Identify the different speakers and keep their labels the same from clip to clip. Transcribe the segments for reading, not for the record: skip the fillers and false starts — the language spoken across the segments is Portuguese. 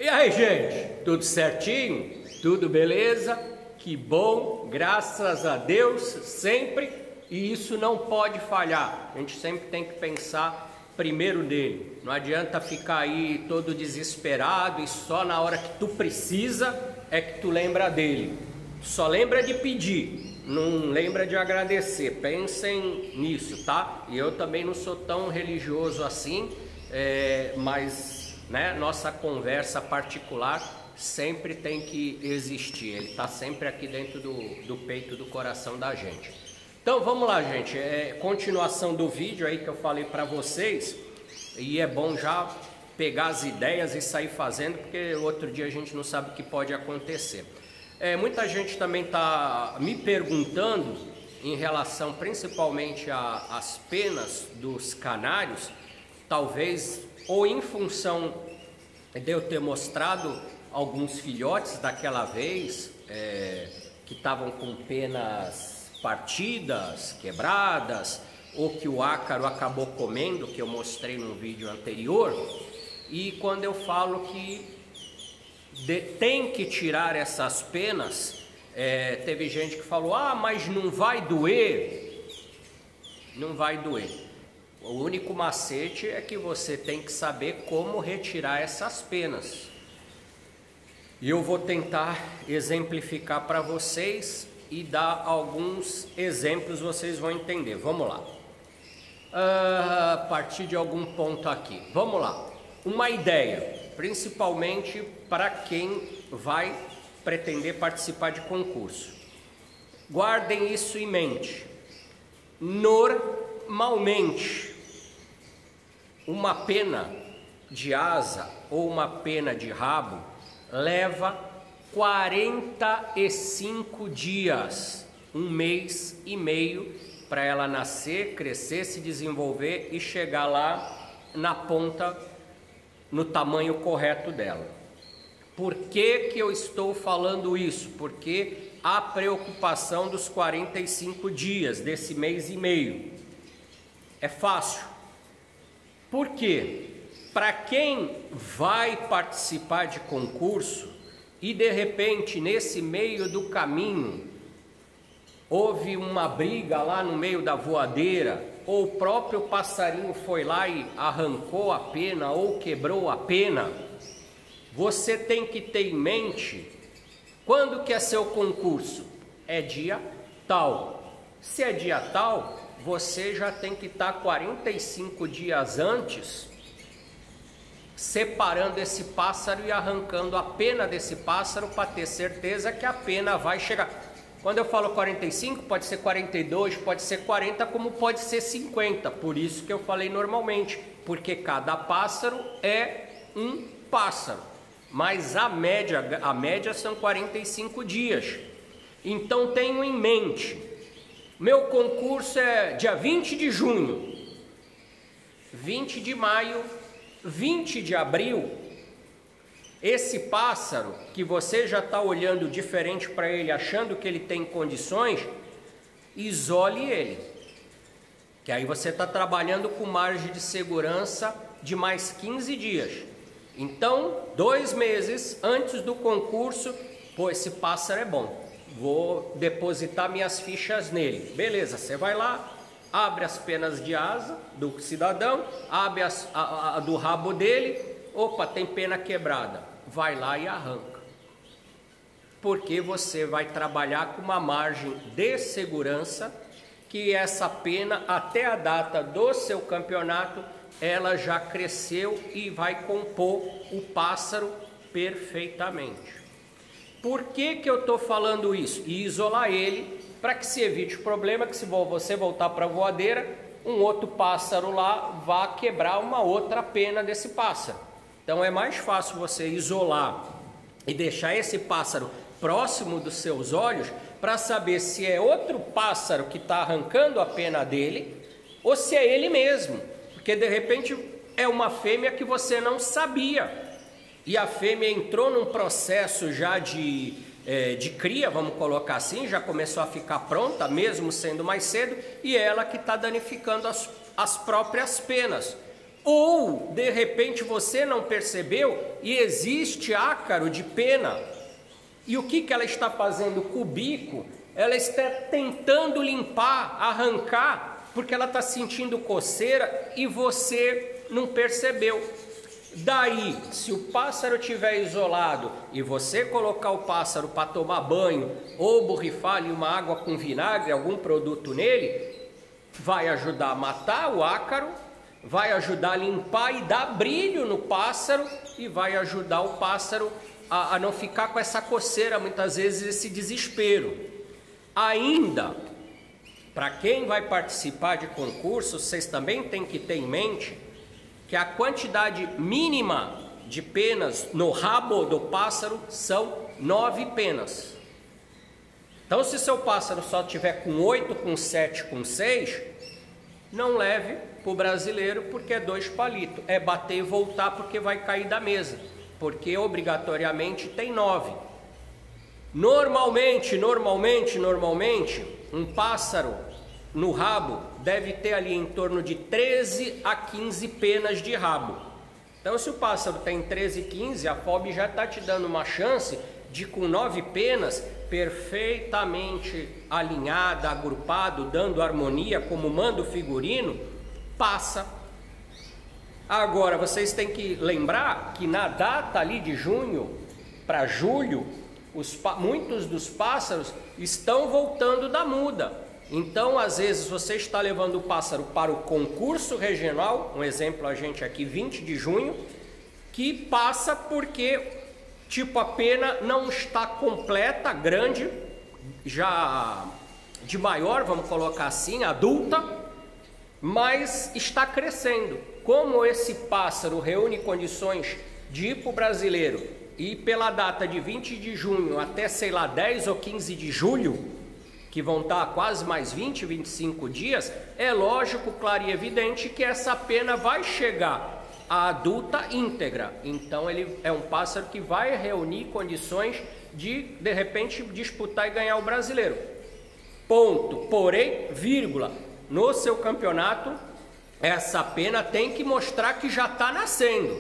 Speaker 1: E aí, gente? Tudo certinho? Tudo beleza? Que bom, graças a Deus, sempre. E isso não pode falhar. A gente sempre tem que pensar primeiro nele. Não adianta ficar aí todo desesperado e só na hora que tu precisa é que tu lembra dele. Só lembra de pedir, não lembra de agradecer. Pensem nisso, tá? E eu também não sou tão religioso assim, mas nossa conversa particular sempre tem que existir. Ele está sempre aqui dentro do peito, do coração da gente. Então vamos lá, gente, continuação do vídeo aí que eu falei para vocês, e é bom já pegar as ideias e sair fazendo, porque outro dia a gente não sabe o que pode acontecer. Muita gente também está me perguntando em relação principalmente às penas dos canários, talvez ou em função de eu ter mostrado alguns filhotes daquela vez que estavam com penas partidas, quebradas, ou que o ácaro acabou comendo, que eu mostrei no vídeo anterior. E quando eu falo que tem que tirar essas penas, teve gente que falou: ah, mas não vai doer. Não vai doer. O único macete é que você tem que saber como retirar essas penas. E eu vou tentar exemplificar para vocês e dar alguns exemplos, vocês vão entender. Vamos lá. A partir de algum ponto aqui. Vamos lá. Uma ideia, principalmente para quem vai pretender participar de concurso. Guardem isso em mente. Normalmente, uma pena de asa ou uma pena de rabo leva 45 dias, 1 mês e meio, para ela nascer, crescer, se desenvolver e chegar lá na ponta, no tamanho correto dela. Por que que eu estou falando isso? Porque a preocupação dos 45 dias, desse mês e meio, é fácil. Por quê? Para quem vai participar de concurso e de repente nesse meio do caminho houve uma briga lá no meio da voadeira, ou o próprio passarinho foi lá e arrancou a pena ou quebrou a pena, você tem que ter em mente quando que é seu concurso. É dia tal. Se é dia tal, você já tem que estar 45 dias antes separando esse pássaro e arrancando a pena desse pássaro para ter certeza que a pena vai chegar. Quando eu falo 45, pode ser 42, pode ser 40, como pode ser 50. Por isso que eu falei normalmente, porque cada pássaro é um pássaro. Mas a média são 45 dias. Então tenho em mente, meu concurso é dia 20 de junho, 20 de maio, 20 de abril, esse pássaro que você já está olhando diferente para ele, achando que ele tem condições, isole ele, que aí você está trabalhando com margem de segurança de mais 15 dias. Então, 2 meses antes do concurso, pô, esse pássaro é bom, vou depositar minhas fichas nele. Beleza, você vai lá, abre as penas de asa do cidadão, abre a do rabo dele, opa, tem pena quebrada, vai lá e arranca. Porque você vai trabalhar com uma margem de segurança, que essa pena, até a data do seu campeonato, ela já cresceu e vai compor o pássaro perfeitamente. Por que que eu estou falando isso? E isolar ele, para que se evite o problema que se você voltar para a voadeira, um outro pássaro lá vá quebrar uma outra pena desse pássaro. Então é mais fácil você isolar e deixar esse pássaro próximo dos seus olhos para saber se é outro pássaro que está arrancando a pena dele ou se é ele mesmo. Porque de repente é uma fêmea que você não sabia. E a fêmea entrou num processo já de cria, vamos colocar assim, já começou a ficar pronta, mesmo sendo mais cedo, e ela que está danificando as próprias penas. Ou, de repente, você não percebeu e existe ácaro de pena. E o que ela está fazendo com o bico? Ela está tentando limpar, arrancar, porque ela está sentindo coceira e você não percebeu. Daí, se o pássaro estiver isolado e você colocar o pássaro para tomar banho ou borrifar ali uma água com vinagre, algum produto nele, vai ajudar a matar o ácaro, vai ajudar a limpar e dar brilho no pássaro e vai ajudar o pássaro a não ficar com essa coceira, muitas vezes esse desespero. Ainda, para quem vai participar de concursos, vocês também têm que ter em mente que a quantidade mínima de penas no rabo do pássaro são 9 penas. Então, se seu pássaro só tiver com 8, com 7, com 6, não leve para o brasileiro, porque é 2 palitos. É bater e voltar, porque vai cair da mesa, porque obrigatoriamente tem 9. Normalmente, um pássaro no rabo deve ter ali em torno de 13 a 15 penas de rabo. Então, se o pássaro tem 13, 15, a FOB já está te dando uma chance de, com 9 penas, perfeitamente alinhada, agrupado, dando harmonia, como manda o figurino, passa. Agora, vocês têm que lembrar que na data ali de junho para julho, muitos dos pássaros estão voltando da muda. Então, às vezes, você está levando o pássaro para o concurso regional, um exemplo a gente aqui, 20 de junho, que passa porque, tipo, a pena não está completa, grande, já de maior, vamos colocar assim, adulta, mas está crescendo. Como esse pássaro reúne condições de ir para o brasileiro e pela data de 20 de junho até, sei lá, 10 ou 15 de julho, que vão estar quase mais 20, 25 dias, é lógico, claro e evidente que essa pena vai chegar à adulta íntegra. Então ele é um pássaro que vai reunir condições de repente, disputar e ganhar o brasileiro. Ponto. Porém, vírgula, no seu campeonato, essa pena tem que mostrar que já está nascendo.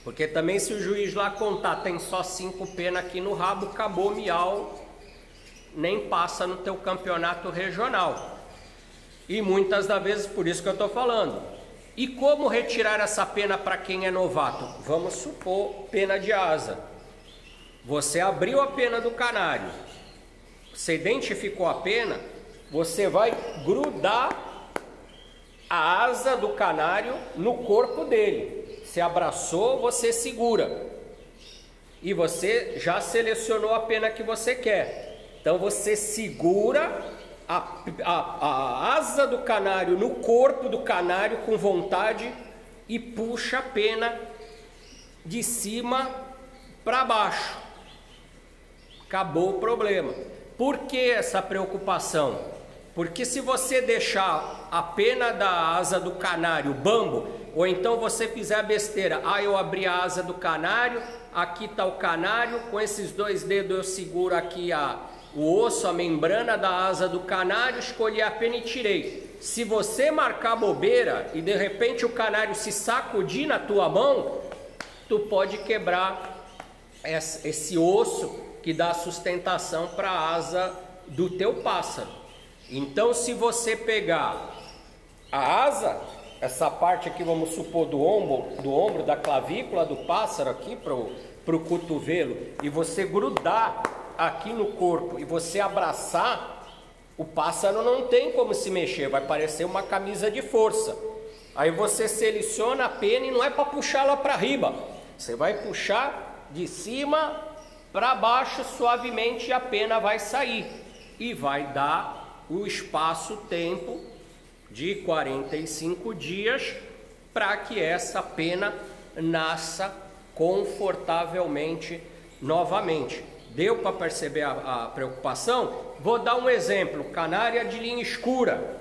Speaker 1: Porque também, se o juiz lá contar, tem só 5 penas aqui no rabo, acabou, miau, nem passa no teu campeonato regional. E muitas das vezes, por isso que eu estou falando. E como retirar essa pena para quem é novato? Vamos supor, pena de asa. Você abriu a pena do canário, você identificou a pena, você vai grudar a asa do canário no corpo dele. Se abraçou, você segura. E você já selecionou a pena que você quer. Então você segura a asa do canário no corpo do canário com vontade e puxa a pena de cima para baixo. Acabou o problema. Por que essa preocupação? Porque se você deixar a pena da asa do canário bambo, ou então você fizer a besteira, eu abri a asa do canário, aqui está o canário, com esses 2 dedos eu seguro aqui o osso, a membrana da asa do canário, escolhi a pena e tirei. Se você marcar bobeira e de repente o canário se sacudir na tua mão, tu pode quebrar esse osso que dá sustentação para a asa do teu pássaro. Então, se você pegar a asa, essa parte aqui, vamos supor, do ombro, da clavícula do pássaro aqui para o cotovelo, e você grudar aqui no corpo e você abraçar, o pássaro não tem como se mexer, vai parecer uma camisa de força. Aí você seleciona a pena e não é para puxar lá para riba, você vai puxar de cima para baixo suavemente e a pena vai sair e vai dar o espaço-tempo de 45 dias para que essa pena nasça confortavelmente novamente. Deu para perceber a preocupação? Vou dar um exemplo. Canária de linha escura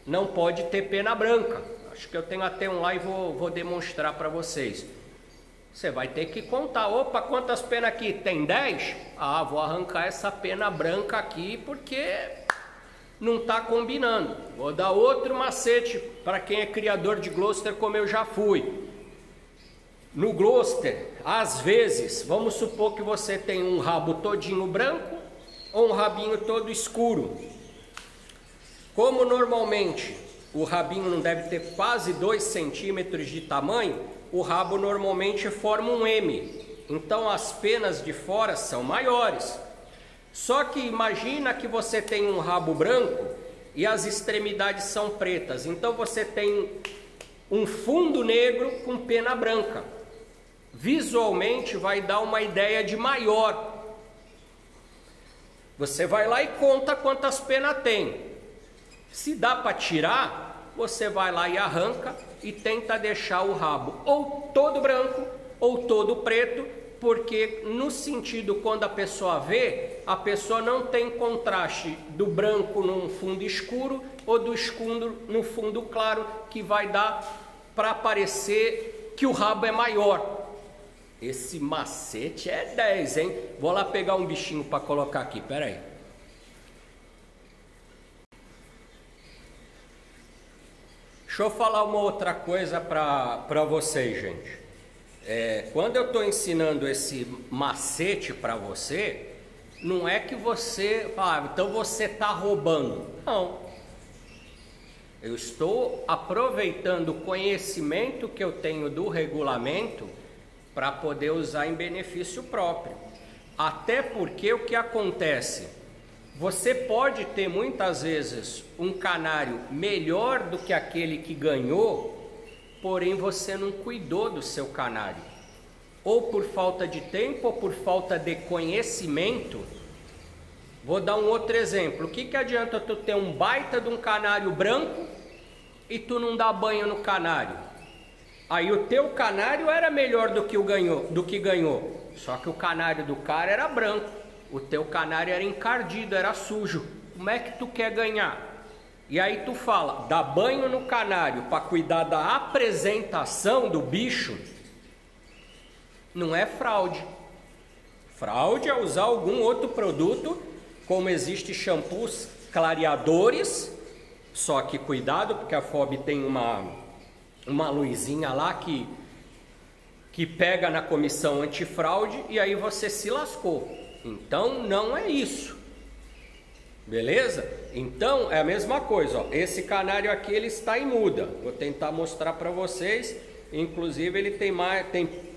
Speaker 1: não pode ter pena branca. Acho que eu tenho até um lá e vou demonstrar para vocês. Você vai ter que contar. Opa, quantas penas aqui? Tem 10? Vou arrancar essa pena branca aqui porque não está combinando. Vou dar outro macete para quem é criador de Gloucester, como eu já fui. No Gloucester, às vezes, vamos supor que você tem um rabo todinho branco ou um rabinho todo escuro. Como normalmente o rabinho não deve ter quase 2 centímetros de tamanho, o rabo normalmente forma um M. Então as penas de fora são maiores. Só que imagina que você tem um rabo branco e as extremidades são pretas. Então você tem um fundo negro com pena branca. Visualmente vai dar uma ideia de maior. Você vai lá e conta quantas penas tem. Se dá para tirar, você vai lá e arranca e tenta deixar o rabo ou todo branco ou todo preto, porque no sentido quando a pessoa vê, a pessoa não tem contraste do branco num fundo escuro ou do escuro no fundo claro, que vai dar para parecer que o rabo é maior. Esse macete é 10, hein? Vou lá pegar um bichinho para colocar aqui, pera aí. Deixa eu falar uma outra coisa para vocês, gente. Quando eu estou ensinando esse macete para você, não é que você fala, então você está roubando. Não. Eu estou aproveitando o conhecimento que eu tenho do regulamento para poder usar em benefício próprio. Até porque o que acontece? Você pode ter muitas vezes um canário melhor do que aquele que ganhou, porém você não cuidou do seu canário. Ou por falta de tempo, ou por falta de conhecimento. Vou dar um outro exemplo. O que adianta tu ter um baita de um canário branco e tu não dá banho no canário? Aí o teu canário era melhor do que ganhou. Só que o canário do cara era branco. O teu canário era encardido, era sujo. Como é que tu quer ganhar? E aí tu fala, dá banho no canário para cuidar da apresentação do bicho. Não é fraude. Fraude é usar algum outro produto, como existe shampoos clareadores. Só que cuidado, porque a FOB tem uma luzinha lá que pega na comissão antifraude e aí você se lascou. Então não é isso, beleza? Então é a mesma coisa, ó. Esse canário aqui ele está em muda. Vou tentar mostrar para vocês. Inclusive ele tem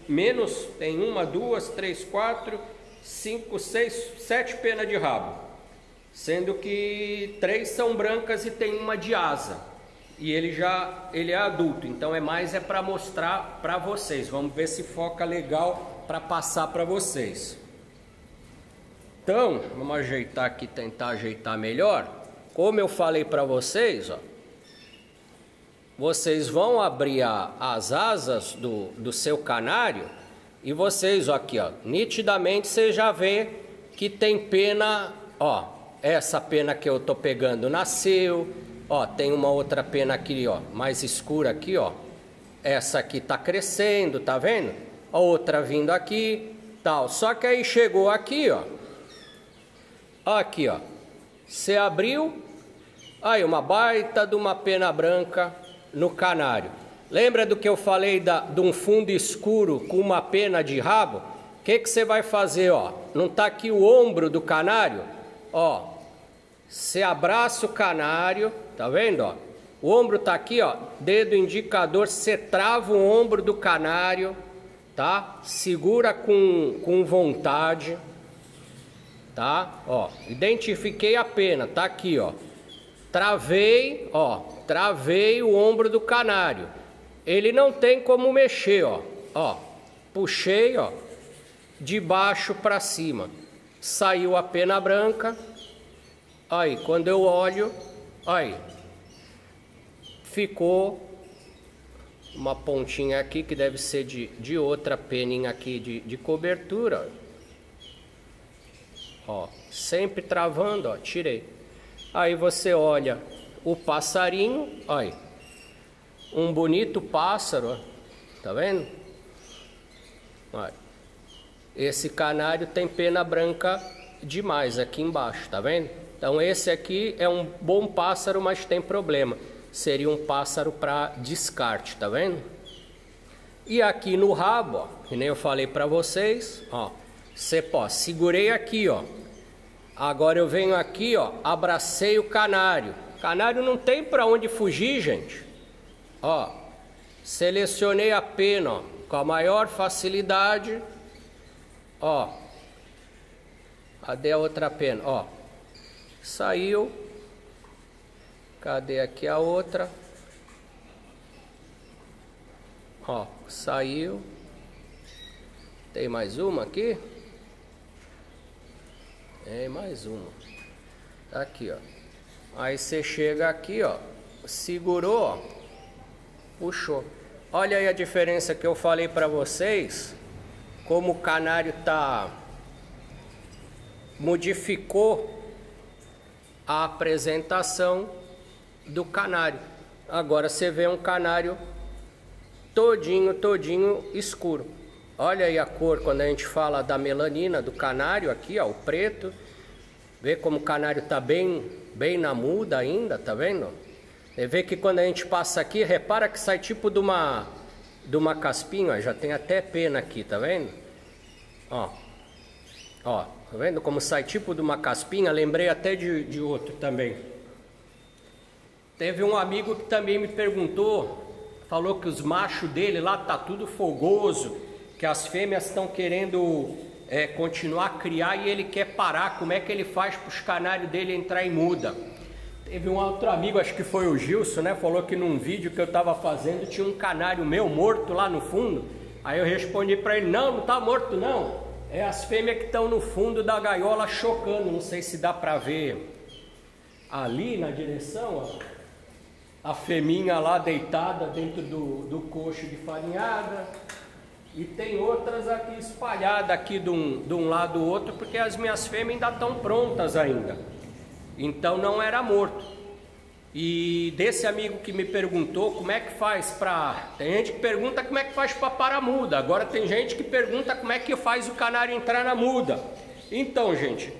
Speaker 1: menos, tem 1, 2, 3, 4, 5, 6, 7 penas de rabo, sendo que 3 são brancas e tem uma de asa. E ele é adulto, então é para mostrar para vocês. Vamos ver se foca legal para passar para vocês. Então, vamos ajeitar aqui, tentar ajeitar melhor. Como eu falei para vocês, ó, vocês vão abrir as asas do seu canário e vocês, ó, aqui, ó, nitidamente você já vê que tem pena, ó, essa pena que eu tô pegando nasceu, ó, tem uma outra pena aqui, ó, mais escura aqui, ó, essa aqui tá crescendo, tá vendo? A outra vindo aqui, tal, só que aí chegou aqui, ó, aqui, ó, você abriu, aí uma baita de uma pena branca no canário. Lembra do que eu falei de um fundo escuro com uma pena de rabo? O que você vai fazer, ó? Não tá aqui o ombro do canário? Ó, você abraça o canário, tá vendo, ó? O ombro tá aqui, ó, dedo indicador, você trava o ombro do canário, tá? Segura com vontade. Tá? Ó, identifiquei a pena, tá aqui, ó. Travei, ó, travei o ombro do canário. Ele não tem como mexer, ó. Ó, puxei, ó, de baixo para cima. Saiu a pena branca. Aí, quando eu olho, aí ficou uma pontinha aqui que deve ser de outra peninha aqui de cobertura. Ó, sempre travando, ó, tirei. Aí você olha o passarinho, olha, um bonito pássaro, ó, tá vendo? Olha, esse canário tem pena branca demais aqui embaixo, tá vendo? Então esse aqui é um bom pássaro, mas tem problema. Seria um pássaro para descarte, tá vendo? E aqui no rabo, ó, que nem eu falei para vocês, ó, segurei aqui, ó. Agora eu venho aqui, ó, abracei o canário. Canário não tem para onde fugir, gente. Ó, selecionei a pena, ó, com a maior facilidade. Ó, cadê a outra pena? Ó, saiu. Cadê aqui a outra? Ó, saiu. Tem mais uma aqui? Tem mais uma. Aqui, ó. Aí você chega aqui, ó. Segurou, ó. Puxou. Olha aí a diferença que eu falei para vocês. Como o canário modificou a apresentação do canário. Agora você vê um canário todinho escuro. Olha aí a cor quando a gente fala da melanina do canário aqui, ó, o preto. Vê como o canário tá bem na muda ainda, tá vendo? Você vê que quando a gente passa aqui, repara que sai tipo de uma caspinha, ó, já tem até pena aqui, tá vendo? Ó, tá vendo como sai tipo de uma caspinha? Lembrei até de outro também. Teve um amigo que também me perguntou, falou que os machos dele lá tá tudo fogoso, que as fêmeas estão querendo continuar a criar e ele quer parar. Como é que ele faz para os canários dele entrar em muda? Teve um outro amigo, acho que foi o Gilson, né? Falou que num vídeo que eu estava fazendo tinha um canário meu morto lá no fundo. Aí eu respondi para ele, não tá morto não. É as fêmeas que estão no fundo da gaiola chocando. Não sei se dá para ver ali na direção, ó. A fêminha lá deitada dentro do coxo de farinhada. E tem outras aqui espalhadas aqui de um lado do outro, porque as minhas fêmeas ainda estão prontas ainda. Então não era morto. E desse amigo que me perguntou como é que faz para... Tem gente que pergunta como é que faz para parar a muda. Agora tem gente que pergunta como é que faz o canário entrar na muda. Então, gente,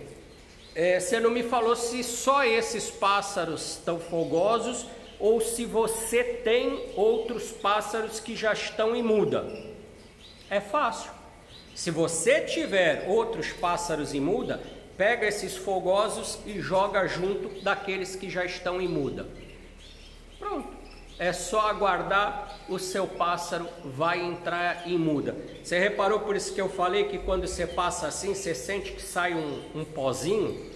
Speaker 1: você não me falou se só esses pássaros estão fogosos ou se você tem outros pássaros que já estão em muda. É fácil. Se você tiver outros pássaros em muda, pega esses fogosos e joga junto daqueles que já estão em muda. Pronto. É só aguardar, o seu pássaro vai entrar em muda. Você reparou, por isso que eu falei que quando você passa assim, você sente que sai um pozinho?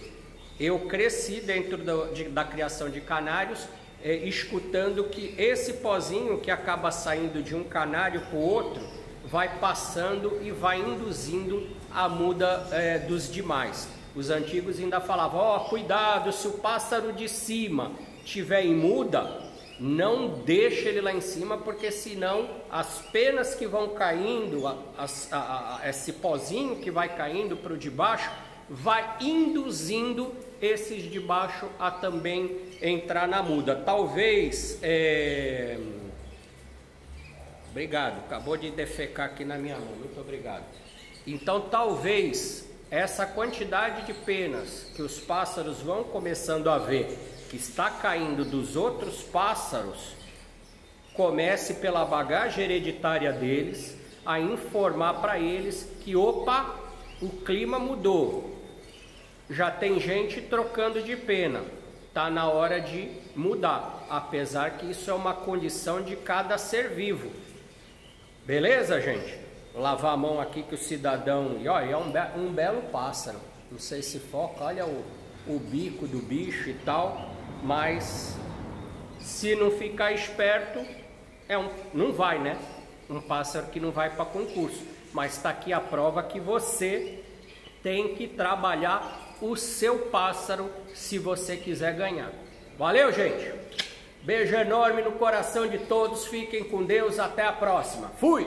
Speaker 1: Eu cresci dentro da criação de canários, escutando que esse pozinho que acaba saindo de um canário para o outro, vai passando e vai induzindo a muda dos demais. Os antigos ainda falavam, ó, cuidado, se o pássaro de cima estiver em muda, não deixe ele lá em cima, porque senão as penas que vão caindo, esse pozinho que vai caindo para o de baixo, vai induzindo esses de baixo a também entrar na muda. Talvez... Obrigado, acabou de defecar aqui na minha mão, muito obrigado. Então talvez essa quantidade de penas que os pássaros vão começando a ver, que está caindo dos outros pássaros, comece pela bagagem hereditária deles, a informar para eles que, opa, o clima mudou, já tem gente trocando de pena, está na hora de mudar, apesar que isso é uma condição de cada ser vivo. Beleza, gente? Vou lavar a mão aqui que o cidadão... E olha, é um belo pássaro. Não sei se foca, olha o bico do bicho e tal. Mas se não ficar esperto, não vai, né? Um pássaro que não vai para concurso. Mas está aqui a prova que você tem que trabalhar o seu pássaro se você quiser ganhar. Valeu, gente? Beijo enorme no coração de todos, fiquem com Deus, até a próxima. Fui!